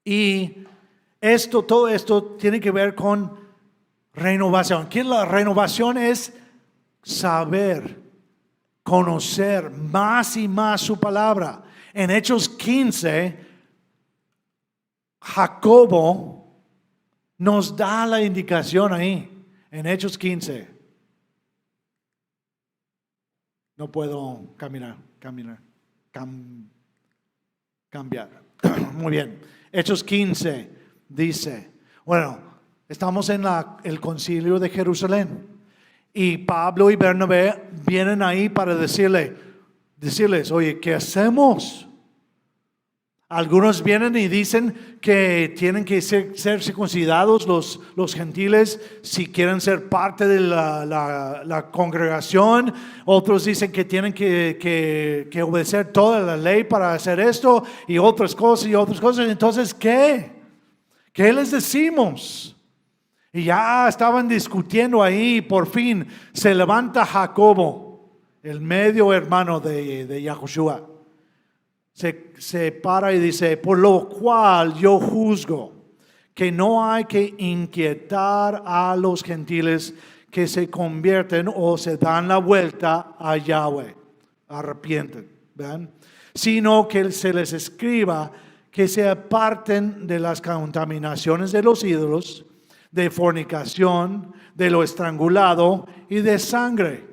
Speaker 1: Y todo esto tiene que ver con renovación. ¿Qué es la renovación? Es saber, conocer más y más su palabra. En Hechos 15, Jacobo nos da la indicación ahí, en Hechos 15. No puedo cambiar. Muy bien. Hechos 15 dice, bueno, estamos en el concilio de Jerusalén y Pablo y Bernabé vienen ahí para decirles, oye, ¿qué hacemos? Algunos vienen y dicen que tienen que ser circuncidados los gentiles si quieren ser parte de la congregación. Otros dicen que tienen que obedecer toda la ley para hacer esto y otras cosas. Entonces, ¿qué? ¿Qué les decimos? Y ya estaban discutiendo ahí y por fin se levanta Jacobo, el medio hermano de Yahushua. Se para y dice, por lo cual yo juzgo que no hay que inquietar a los gentiles que se convierten o se dan la vuelta a Yahweh, arrepienten, ¿ven? Sino que se les escriba que se aparten de las contaminaciones de los ídolos, de fornicación, de lo estrangulado y de sangre.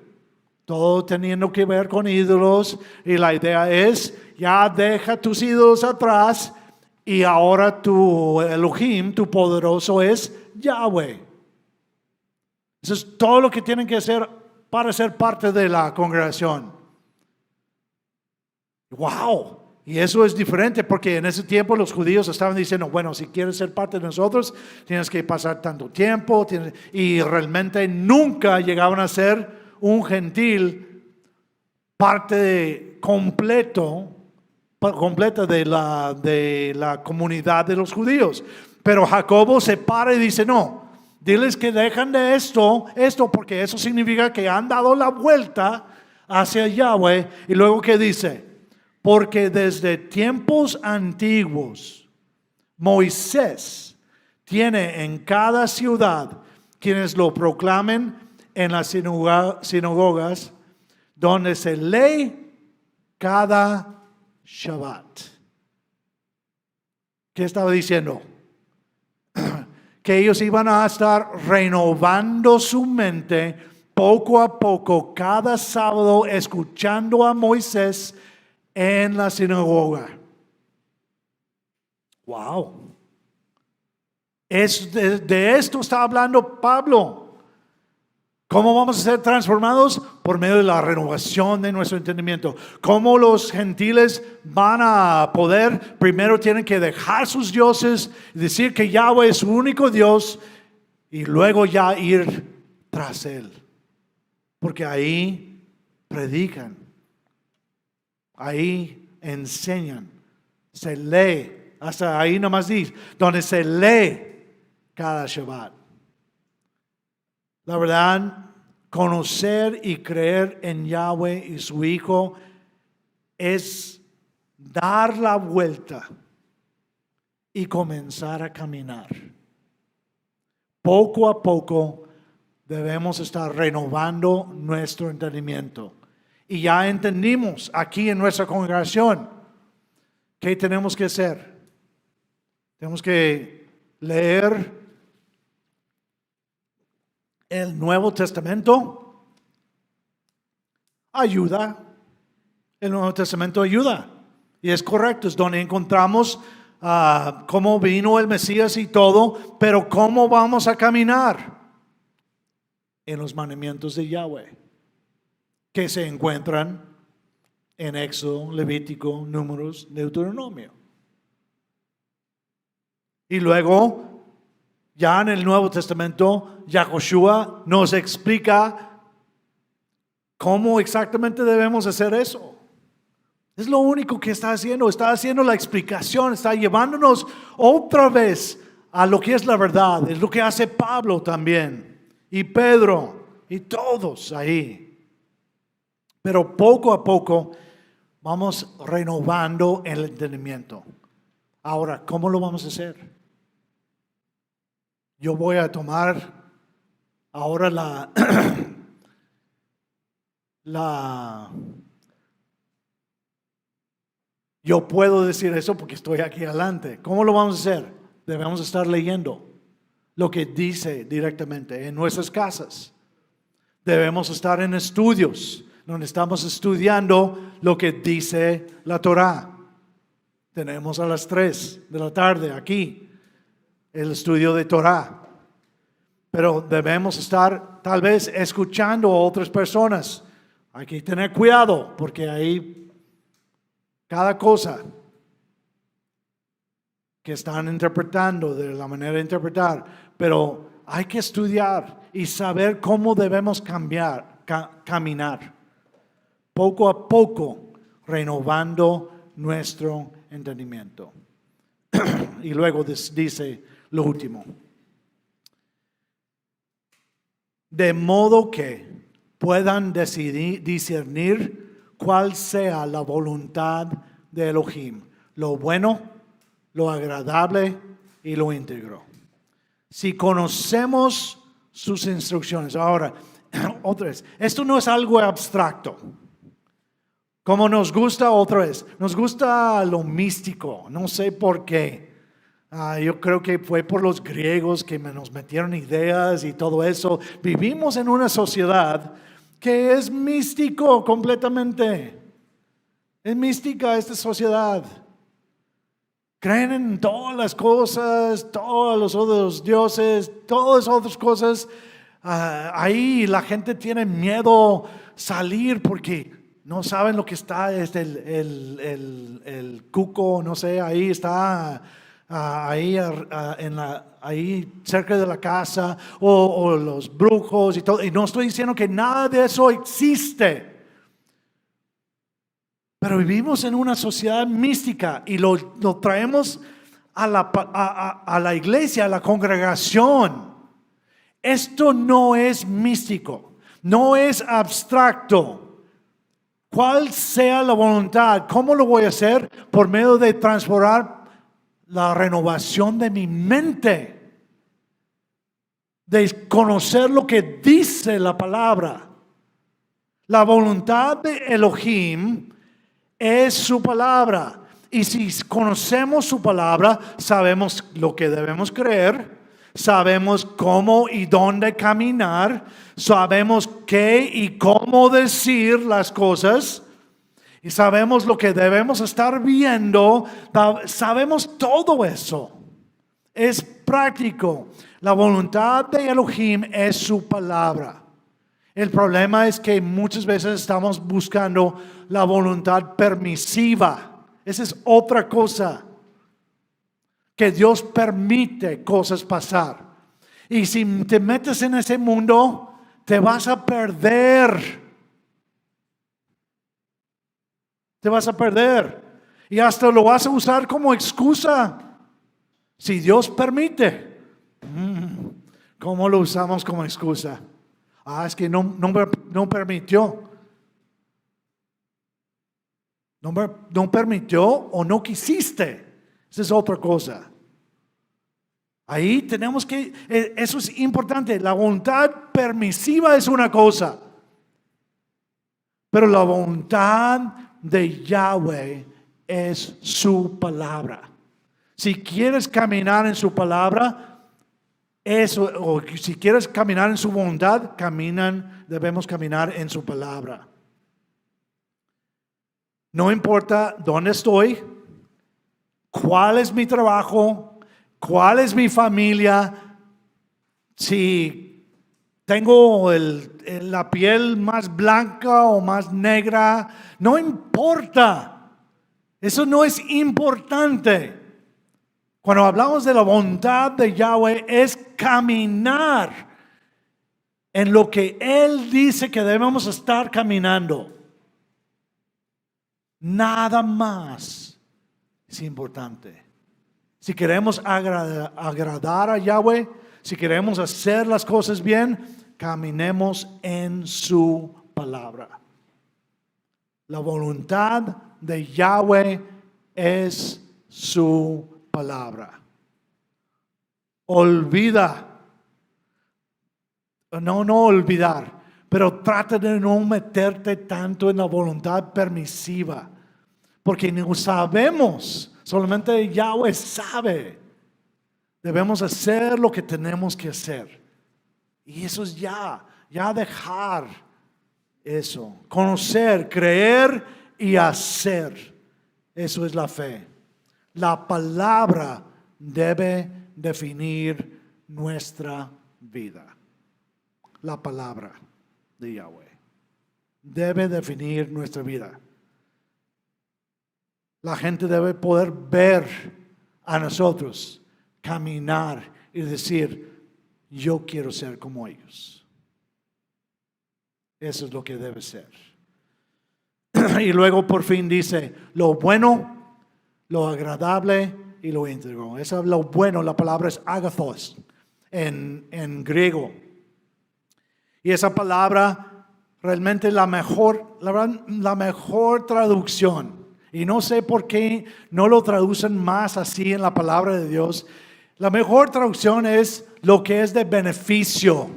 Speaker 1: Todo teniendo que ver con ídolos, y la idea es, ya deja tus ídolos atrás y ahora tu Elohim, tu poderoso es Yahweh. Eso es todo lo que tienen que hacer para ser parte de la congregación. ¡Wow! Y eso es diferente porque en ese tiempo los judíos estaban diciendo, bueno, si quieres ser parte de nosotros, tienes que pasar tanto tiempo. Y realmente nunca llegaban a ser un gentil parte completa de la comunidad de los judíos. Pero Jacobo se para y dice, no, diles que dejan de esto porque eso significa que han dado la vuelta hacia Yahweh. Y luego que dice, porque desde tiempos antiguos Moisés tiene en cada ciudad quienes lo proclamen en las sinagogas donde se lee cada Shabbat. ¿Qué estaba diciendo? Que ellos iban a estar renovando su mente poco a poco cada sábado escuchando a Moisés en la sinagoga. Wow. De esto está hablando Pablo. ¿Cómo vamos a ser transformados? Por medio de la renovación de nuestro entendimiento. ¿Cómo los gentiles van a poder? Primero tienen que dejar sus dioses, decir que Yahweh es su único Dios y luego ya ir tras Él. Porque ahí predican, ahí enseñan, se lee, hasta ahí nomás dice, donde se lee cada Shabbat. La verdad, conocer y creer en Yahweh y su Hijo es dar la vuelta y comenzar a caminar. Poco a poco debemos estar renovando nuestro entendimiento. Y ya entendimos aquí en nuestra congregación qué tenemos que hacer. Tenemos que leer el Nuevo Testamento. Ayuda. El Nuevo Testamento ayuda. Y es correcto, es donde encontramos cómo vino el Mesías y todo. Pero ¿cómo vamos a caminar? En los mandamientos de Yahweh, que se encuentran en Éxodo, Levítico, Números, Deuteronomio. Y luego, ya en el Nuevo Testamento, Yahushua nos explica cómo exactamente debemos hacer eso. Es lo único que está haciendo la explicación, está llevándonos otra vez a lo que es la verdad. Es lo que hace Pablo también, y Pedro, y todos ahí. Pero poco a poco vamos renovando el entendimiento. Ahora, ¿cómo lo vamos a hacer? Yo voy a tomar ahora yo puedo decir eso porque estoy aquí adelante. ¿Cómo lo vamos a hacer? Debemos estar leyendo. lo que dice directamente en nuestras casas. Debemos estar en estudios, donde estamos estudiando lo que dice la Torá. Tenemos a las 3 de la tarde aquí el estudio de Torá. Pero debemos estar tal vez escuchando a otras personas. Hay que tener cuidado porque ahí cada cosa que están interpretando de la manera de interpretar, pero hay que estudiar y saber cómo debemos caminar, poco a poco, renovando nuestro entendimiento. Y luego dice lo último. De modo que puedan discernir cuál sea la voluntad de Elohim, lo bueno, lo agradable y lo íntegro. Si conocemos sus instrucciones. Ahora, otra vez, esto no es algo abstracto. Como nos gusta otra vez, nos gusta lo místico, no sé por qué. Yo creo que fue por los griegos que nos metieron ideas y todo eso. Vivimos en una sociedad que es místico completamente. Es mística esta sociedad. Creen en todas las cosas, todos los otros dioses, todas las otras cosas. Ahí la gente tiene miedo salir porque no saben lo que está, el cuco, no sé, ahí está, ahí cerca de la casa, o los brujos y todo. Y no estoy diciendo que nada de eso existe. Pero vivimos en una sociedad mística y lo traemos a la iglesia, a la congregación. Esto no es místico, no es abstracto. ¿Cuál sea la voluntad? ¿Cómo lo voy a hacer? Por medio de transformar la renovación de mi mente, de conocer lo que dice la palabra. La voluntad de Elohim es su palabra. Y si conocemos su palabra, sabemos lo que debemos creer, sabemos cómo y dónde caminar, sabemos qué y cómo decir las cosas, y sabemos lo que debemos estar viendo, sabemos todo eso. Es práctico. La voluntad de Elohim es su palabra. El problema es que muchas veces estamos buscando la voluntad permisiva. Esa es otra cosa. Que Dios permite cosas pasar. Y si te metes en ese mundo, te vas a perder. Te vas a perder. Y hasta lo vas a usar como excusa. Si Dios permite. ¿Cómo lo usamos como excusa? Es que no permitió. No permitió o no quisiste. Esa es otra cosa. Ahí tenemos que, eso es importante. La voluntad permisiva es una cosa. Pero la voluntad de Yahweh es su palabra. Si quieres caminar en su palabra, o si quieres caminar en su voluntad, debemos caminar en su palabra. No importa dónde estoy, cuál es mi trabajo, cuál es mi familia, si tengo la piel más blanca o más negra, no importa. Eso no es importante. Cuando hablamos de la voluntad de Yahweh es caminar en lo que Él dice que debemos estar caminando. Nada más es importante. Si queremos agradar a Yahweh, si queremos hacer las cosas bien, caminemos en su palabra. La voluntad de Yahweh es su palabra. No olvidar, pero trata de no meterte tanto en la voluntad permisiva, porque no sabemos, solamente Yahweh sabe Debemos hacer lo que tenemos que hacer. Y eso es ya dejar eso. Conocer, creer y hacer. Eso es la fe. La palabra debe definir nuestra vida. La palabra de Yahweh debe definir nuestra vida. La gente debe poder ver a nosotros, caminar y decir, yo quiero ser como ellos. Eso es lo que debe ser. Y luego por fin dice, lo bueno, lo agradable y lo íntegro. Eso es lo bueno, la palabra es agathos en griego. Y esa palabra realmente la mejor traducción. Y no sé por qué no lo traducen más así en la palabra de Dios. La mejor traducción es lo que es de beneficio.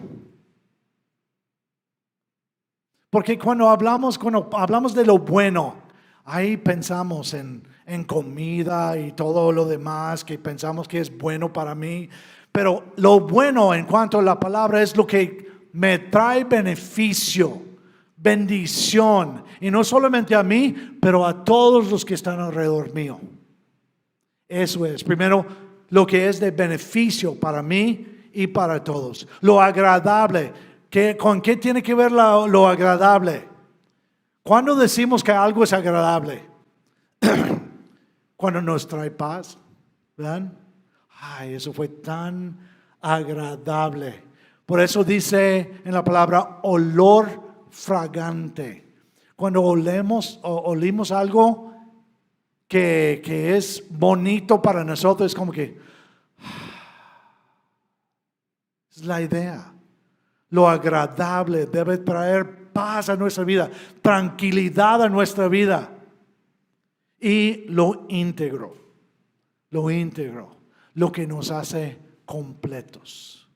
Speaker 1: Porque cuando hablamos de lo bueno, ahí pensamos en comida y todo lo demás que pensamos que es bueno para mí. Pero lo bueno en cuanto a la palabra es lo que me trae beneficio, bendición. Y no solamente a mí, pero a todos los que están alrededor mío. Eso es, primero, lo que es de beneficio para mí y para todos. Lo agradable. ¿Con qué tiene que ver lo agradable? ¿Cuándo decimos que algo es agradable? Cuando nos trae paz. ¿Verdad? Ay, eso fue tan agradable. Por eso dice en la palabra olor fragante. Cuando olimos algo que es bonito para nosotros, es como que es la idea. Lo agradable debe traer paz a nuestra vida, tranquilidad a nuestra vida. Y lo íntegro, lo que nos hace completos.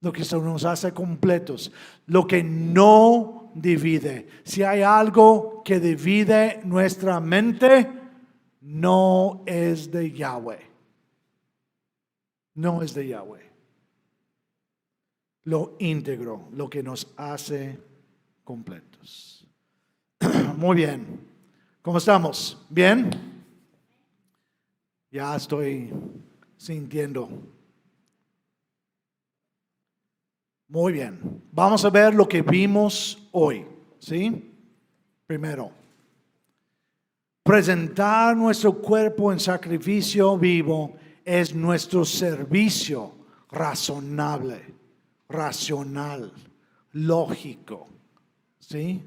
Speaker 1: Lo que nos hace completos, lo que no divide. Si hay algo que divide nuestra mente, no es de Yahweh. No es de Yahweh. Lo íntegro, lo que nos hace completos. Muy bien. ¿Cómo estamos? ¿Bien? Ya estoy sintiendo. Muy bien. Vamos a ver lo que vimos hoy. ¿Sí? Primero, presentar nuestro cuerpo en sacrificio vivo es nuestro servicio razonable, racional, lógico. ¿Sí?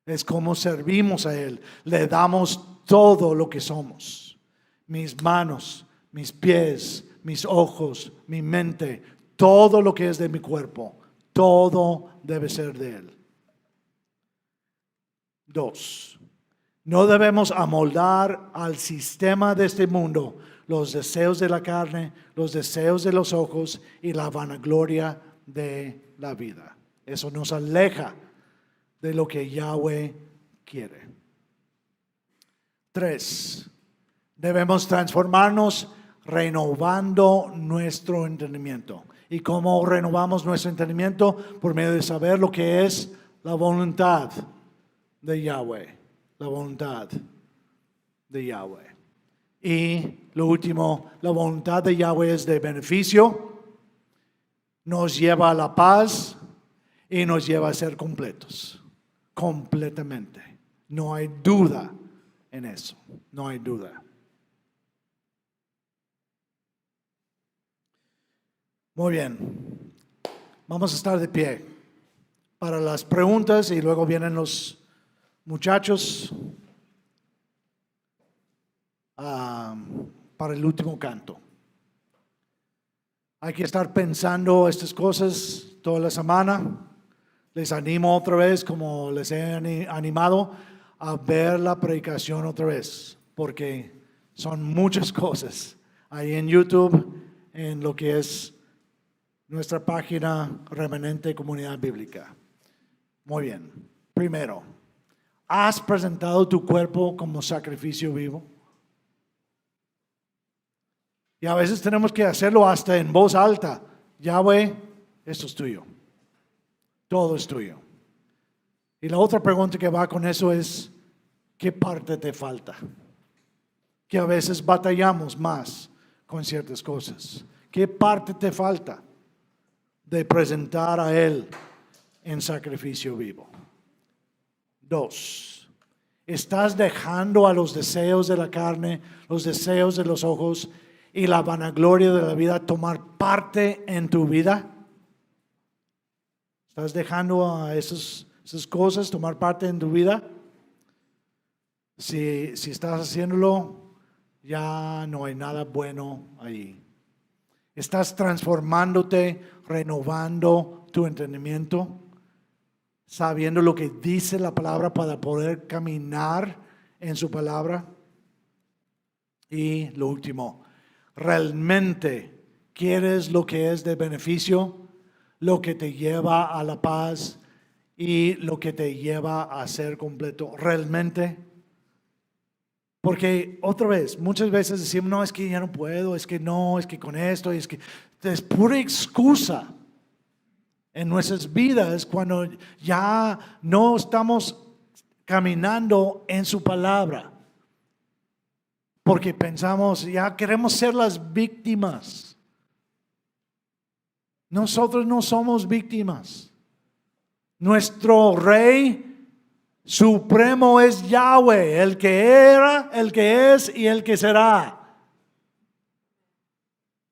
Speaker 1: Es como servimos a Él. Le damos todo lo que somos. Mis manos, mis pies, mis ojos, mi mente, todo lo que es de mi cuerpo, todo debe ser de Él. 2. No debemos amoldar al sistema de este mundo los deseos de la carne, los deseos de los ojos y la vanagloria de la vida. Eso nos aleja de lo que Yahweh quiere. 3. Debemos transformarnos renovando nuestro entendimiento. ¿Y cómo renovamos nuestro entendimiento? Por medio de saber lo que es la voluntad de Yahweh. La voluntad de Yahweh. Y lo último, la voluntad de Yahweh es de beneficio, nos lleva a la paz y nos lleva a ser completos. Completamente. No hay duda en eso. No hay duda. Muy bien. Vamos a estar de pie para las preguntas y luego vienen los muchachos para el último canto. Hay que estar pensando estas cosas toda la semana. Les animo otra vez, como les he animado, a ver la predicación otra vez, porque son muchas cosas ahí en YouTube, en lo que es nuestra página Remanente Comunidad Bíblica. Muy bien. Primero, ¿has presentado tu cuerpo como sacrificio vivo? Y a veces tenemos que hacerlo hasta en voz alta. Yahweh, esto es tuyo. Todo es tuyo. Y la otra pregunta que va con eso es, ¿qué parte te falta? Que a veces batallamos más con ciertas cosas. ¿Qué parte te falta de presentar a Él en sacrificio vivo? 2. ¿Estás dejando a los deseos de la carne, los deseos de los ojos y la vanagloria de la vida tomar parte en tu vida? ¿Estás dejando a esas cosas tomar parte en tu vida? Si estás haciéndolo, ya no hay nada bueno ahí. ¿Estás transformándote, renovando tu entendimiento, sabiendo lo que dice la palabra para poder caminar en su palabra? Y lo último, ¿realmente quieres lo que es de beneficio, lo que te lleva a la paz y lo que te lleva a ser completo? ¿Realmente? Porque otra vez, muchas veces decimos, no, es que ya no puedo, es que no, es que con esto, es que es pura excusa en nuestras vidas cuando ya no estamos caminando en su palabra. Porque pensamos, ya queremos ser las víctimas. Nosotros no somos víctimas. Nuestro Rey Supremo es Yahweh, el que era, el que es y el que será.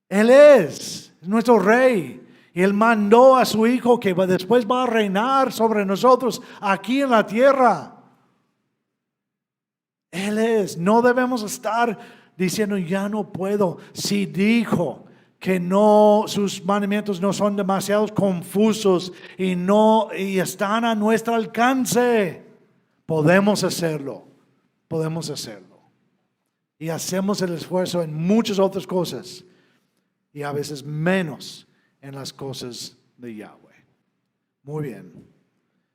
Speaker 1: Él es nuestro Rey. Y Él mandó a su Hijo que después va a reinar sobre nosotros aquí en la tierra. Él es. No debemos estar diciendo ya no puedo. Si dijo que no, sus mandamientos no son demasiado confusos y están a nuestro alcance. Podemos hacerlo. Podemos hacerlo. Y hacemos el esfuerzo en muchas otras cosas. Y a veces menos en las cosas de Yahweh. Muy bien.